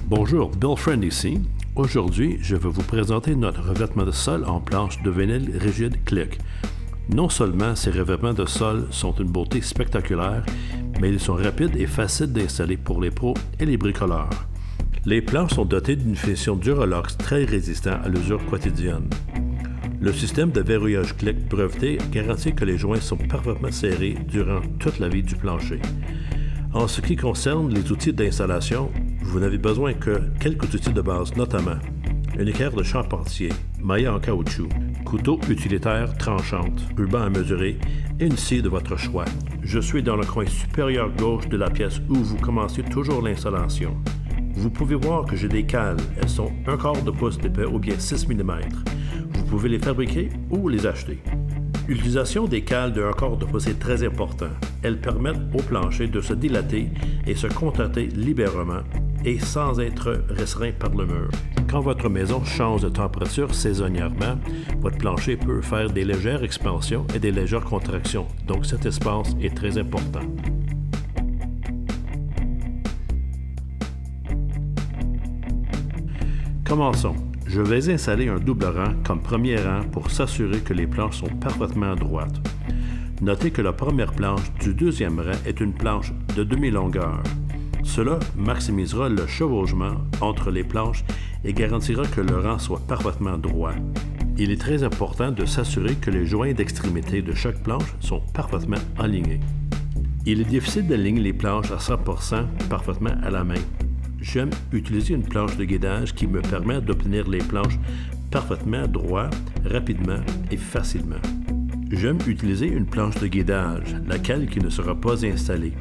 Bonjour, Bill Friend ici. Aujourd'hui, je vais vous présenter notre revêtement de sol en planche de vinyle rigide Click. Non seulement ces revêtements de sol sont une beauté spectaculaire, mais ils sont rapides et faciles d'installer pour les pros et les bricoleurs. Les planches sont dotées d'une finition Duralox très résistant à l'usure quotidienne. Le système de verrouillage Click breveté garantit que les joints sont parfaitement serrés durant toute la vie du plancher. En ce qui concerne les outils d'installation, vous n'avez besoin que quelques outils de base, notamment une équerre de charpentier, maillet en caoutchouc, couteau utilitaire tranchante, ruban à mesurer et une scie de votre choix. Je suis dans le coin supérieur gauche de la pièce où vous commencez toujours l'installation. Vous pouvez voir que j'ai des cales. Elles sont 1/4 de pouce d'épais ou bien 6 mm. Vous pouvez les fabriquer ou les acheter. L'utilisation des cales de 1/4 de pouce est très importante. Elles permettent au plancher de se dilater et se contenter librement et sans être restreint par le mur. Quand votre maison change de température saisonnièrement, votre plancher peut faire des légères expansions et des légères contractions, donc cet espace est très important. Commençons. Je vais installer un double rang comme premier rang pour s'assurer que les planches sont parfaitement droites. Notez que la première planche du deuxième rang est une planche de demi-longueur. Cela maximisera le chevauchement entre les planches et garantira que le rang soit parfaitement droit. Il est très important de s'assurer que les joints d'extrémité de chaque planche sont parfaitement alignés. Il est difficile d'aligner les planches à 100% parfaitement à la main. J'aime utiliser une planche de guidage qui me permet d'obtenir les planches parfaitement droites, rapidement et facilement. J'aime utiliser une planche de guidage, laquelle qui ne sera pas installée.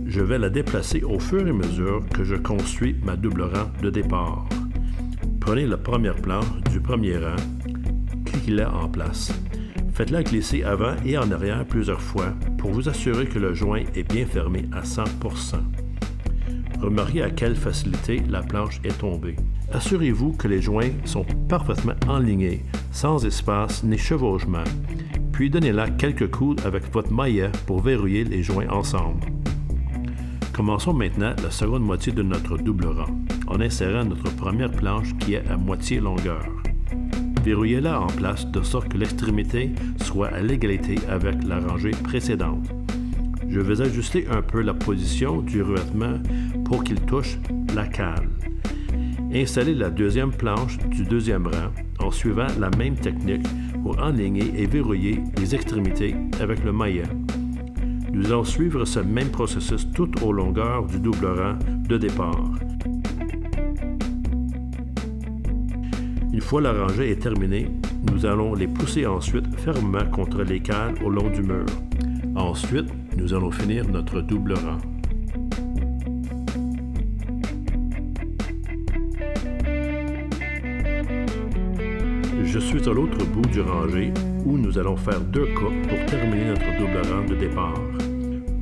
Je vais la déplacer au fur et à mesure que je construis ma double rang de départ. Prenez la première planche du premier rang, cliquez-la en place. Faites-la glisser avant et en arrière plusieurs fois pour vous assurer que le joint est bien fermé à 100%. Remarquez à quelle facilité la planche est tombée. Assurez-vous que les joints sont parfaitement alignés, sans espace ni chevauchement, puis donnez-la quelques coups avec votre maillet pour verrouiller les joints ensemble. Commençons maintenant la seconde moitié de notre double rang, en insérant notre première planche qui est à moitié longueur. Verrouillez-la en place de sorte que l'extrémité soit à l'égalité avec la rangée précédente. Je vais ajuster un peu la position du revêtement pour qu'il touche la cale. Installez la deuxième planche du deuxième rang en suivant la même technique pour enligner et verrouiller les extrémités avec le maillet. Nous allons suivre ce même processus tout au longueur du double rang de départ. Une fois la rangée est terminée, nous allons les pousser ensuite fermement contre les cales au long du mur. Ensuite, nous allons finir notre double rang. Je suis à l'autre bout du rangé où nous allons faire 2 coupes pour terminer notre double rang de départ.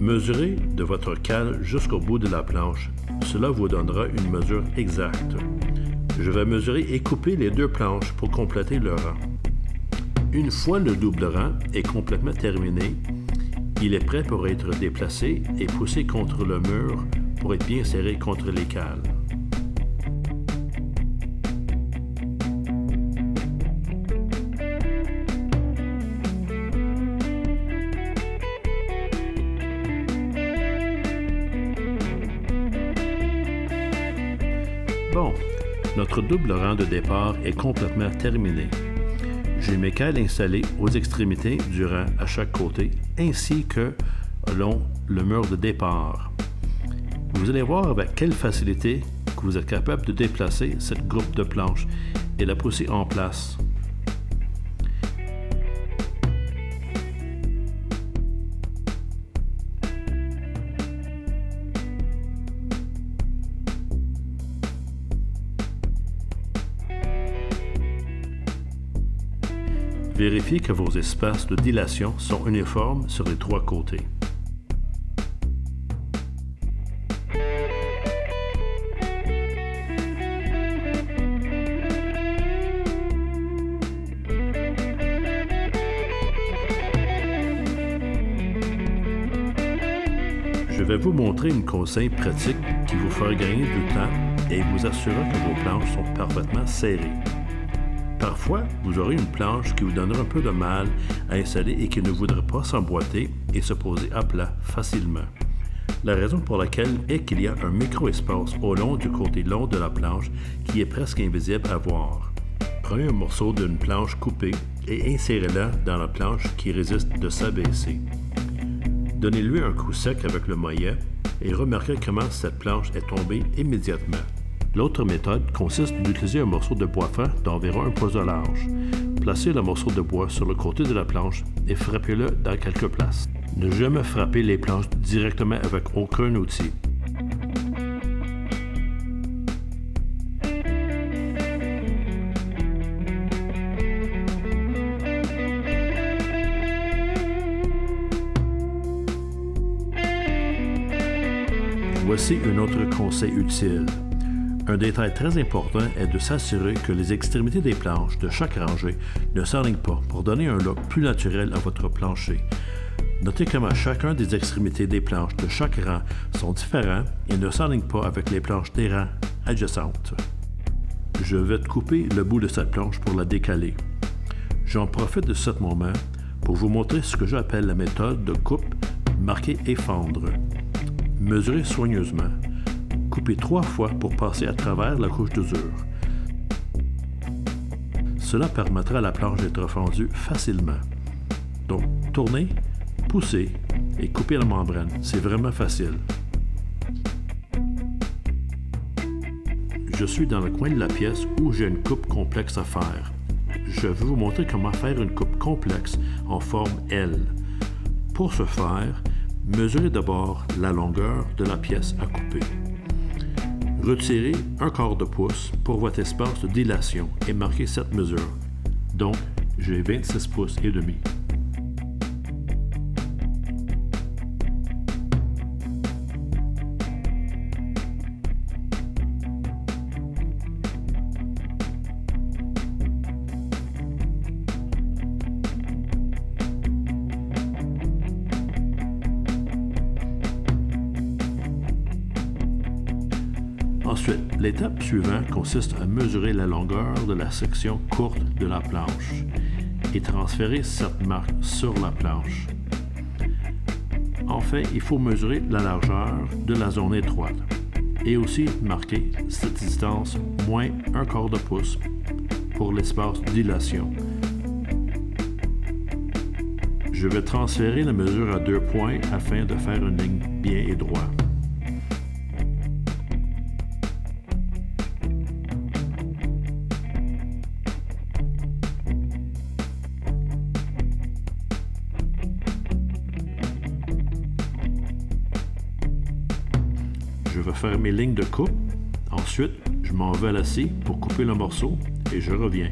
Mesurez de votre cale jusqu'au bout de la planche. Cela vous donnera une mesure exacte. Je vais mesurer et couper les 2 planches pour compléter le rang. Une fois le double rang est complètement terminé, il est prêt pour être déplacé et poussé contre le mur pour être bien serré contre les cales. Bon, notre double rang de départ est complètement terminé. J'ai mes cales installées aux extrémités du rang à chaque côté, ainsi que long le mur de départ. Vous allez voir avec quelle facilité que vous êtes capable de déplacer cette groupe de planches et la pousser en place. Vérifiez que vos espaces de dilation sont uniformes sur les 3 côtés. Je vais vous montrer une conseil pratique qui vous fera gagner du temps et il vous assurera que vos planches sont parfaitement serrées. Parfois, vous aurez une planche qui vous donnera un peu de mal à installer et qui ne voudra pas s'emboîter et se poser à plat facilement. La raison pour laquelle est qu'il y a un micro-espace au long du côté long de la planche qui est presque invisible à voir. Prenez un morceau d'une planche coupée et insérez-la dans la planche qui résiste de s'abaisser. Donnez-lui un coup sec avec le maillet et remarquez comment cette planche est tombée immédiatement. L'autre méthode consiste d'utiliser un morceau de bois fin d'environ 1 pouce de large. Placez le morceau de bois sur le côté de la planche et frappez-le dans quelques places. Ne jamais frapper les planches directement avec aucun outil. Voici un autre conseil utile. Un détail très important est de s'assurer que les extrémités des planches de chaque rangée ne s'alignent pas pour donner un look plus naturel à votre plancher. Notez comment chacun des extrémités des planches de chaque rang sont différents et ne s'alignent pas avec les planches des rangs adjacentes. Je vais couper le bout de cette planche pour la décaler. J'en profite de ce moment pour vous montrer ce que j'appelle la méthode de coupe, marquer et fendre. Mesurez soigneusement. Coupez 3 fois pour passer à travers la couche d'usure. Cela permettra à la planche d'être fendue facilement. Donc, tournez, poussez et coupez la membrane. C'est vraiment facile. Je suis dans le coin de la pièce où j'ai une coupe complexe à faire. Je vais vous montrer comment faire une coupe complexe en forme L. Pour ce faire, mesurez d'abord la longueur de la pièce à couper. Retirez 1/4 de pouce pour votre espace de dilation et marquez cette mesure. Donc, j'ai 26 pouces et demi. Ensuite, l'étape suivante consiste à mesurer la longueur de la section courte de la planche et transférer cette marque sur la planche. Enfin, il faut mesurer la largeur de la zone étroite et aussi marquer cette distance moins 1/4 de pouce pour l'espace dilation. Je vais transférer la mesure à 2 points afin de faire une ligne bien et droite. Je vais faire mes lignes de coupe. Ensuite, je m'en vais à la scie pour couper le morceau et je reviens.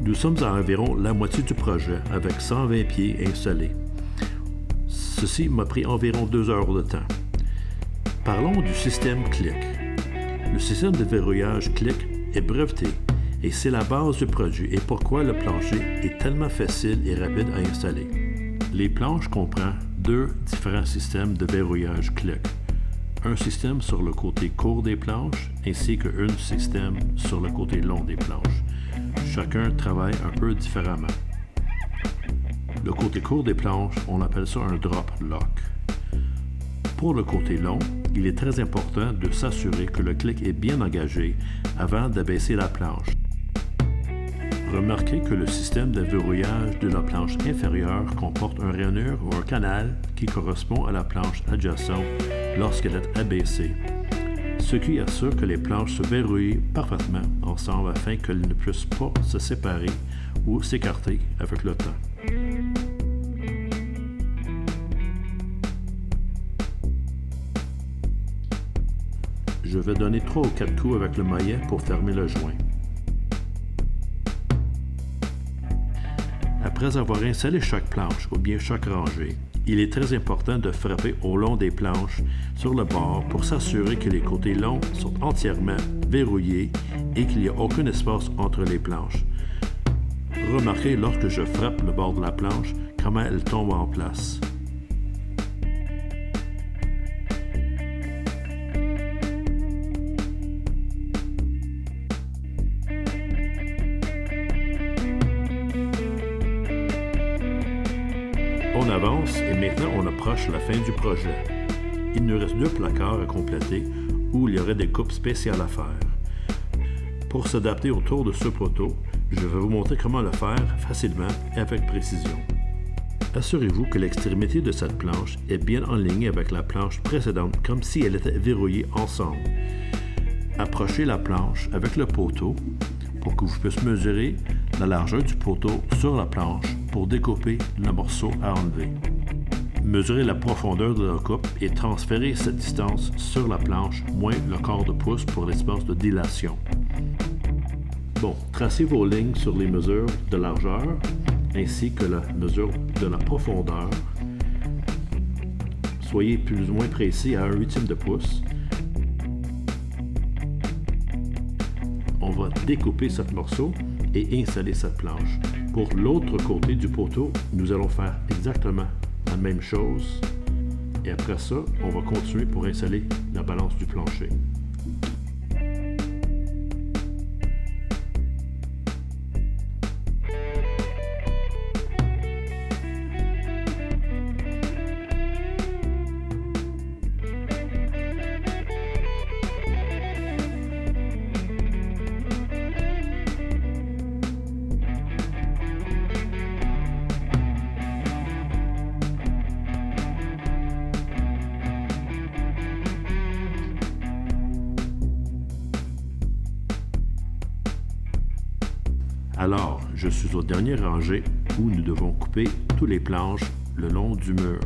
Nous sommes à environ la moitié du projet avec 120 pieds installés. Ceci m'a pris environ 2 heures de temps. Parlons du système CLIC. Le système de verrouillage CLIC est breveté et c'est la base du produit et pourquoi le plancher est tellement facile et rapide à installer. Les planches comprennent 2 différents systèmes de verrouillage CLIC. Un système sur le côté court des planches ainsi qu'un système sur le côté long des planches. Chacun travaille un peu différemment. Le côté court des planches, on appelle ça un drop lock. Pour le côté long, il est très important de s'assurer que le clic est bien engagé avant d'abaisser la planche. Remarquez que le système de verrouillage de la planche inférieure comporte un rainure ou un canal qui correspond à la planche adjacente lorsqu'elle est abaissée, ce qui assure que les planches se verrouillent parfaitement ensemble afin qu'elles ne puissent pas se séparer ou s'écarter avec le temps. Je vais donner 3 ou 4 coups avec le maillet pour fermer le joint. Après avoir installé chaque planche ou bien chaque rangée, il est très important de frapper au long des planches sur le bord pour s'assurer que les côtés longs sont entièrement verrouillés et qu'il n'y a aucun espace entre les planches. remarquez lorsque je frappe le bord de la planche comment elle tombe en place. On avance et maintenant on approche la fin du projet. Il nous reste 2 placards à compléter où il y aurait des coupes spéciales à faire. Pour s'adapter autour de ce poteau, je vais vous montrer comment le faire facilement et avec précision. Assurez-vous que l'extrémité de cette planche est bien en ligne avec la planche précédente comme si elle était verrouillée ensemble. Approchez la planche avec le poteau pour que vous puissiez mesurer la largeur du poteau sur la planche pour découper le morceau à enlever. Mesurez la profondeur de la coupe et transférez cette distance sur la planche moins le quart de pouce pour l'espace de délation. Bon, tracez vos lignes sur les mesures de largeur ainsi que la mesure de la profondeur. Soyez plus ou moins précis à 1/8 de pouce. On va découper ce morceau et installer cette planche. Pour l'autre côté du poteau, nous allons faire exactement la même chose. Et après ça, on va continuer pour installer la balance du plancher. Alors, je suis au dernier rangée où nous devons couper toutes les planches le long du mur.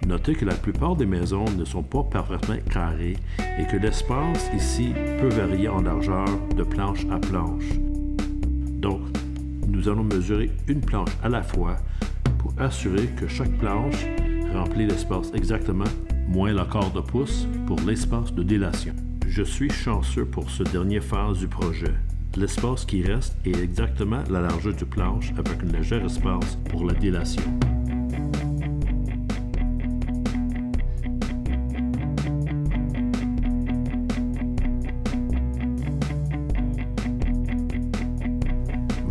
Notez que la plupart des maisons ne sont pas parfaitement carrées et que l'espace ici peut varier en largeur de planche à planche. Donc, nous allons mesurer une planche à la fois pour assurer que chaque planche remplit l'espace exactement, moins le quart de pouce pour l'espace de délation. Je suis chanceux pour ce dernier phase du projet. L'espace qui reste est exactement la largeur du planche avec un léger espace pour la délation.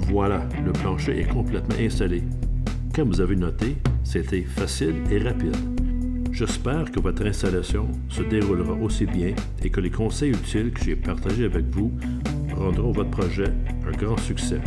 Voilà, le plancher est complètement installé. Comme vous avez noté, c'était facile et rapide. J'espère que votre installation se déroulera aussi bien et que les conseils utiles que j'ai partagés avec vous rendront votre projet un grand succès.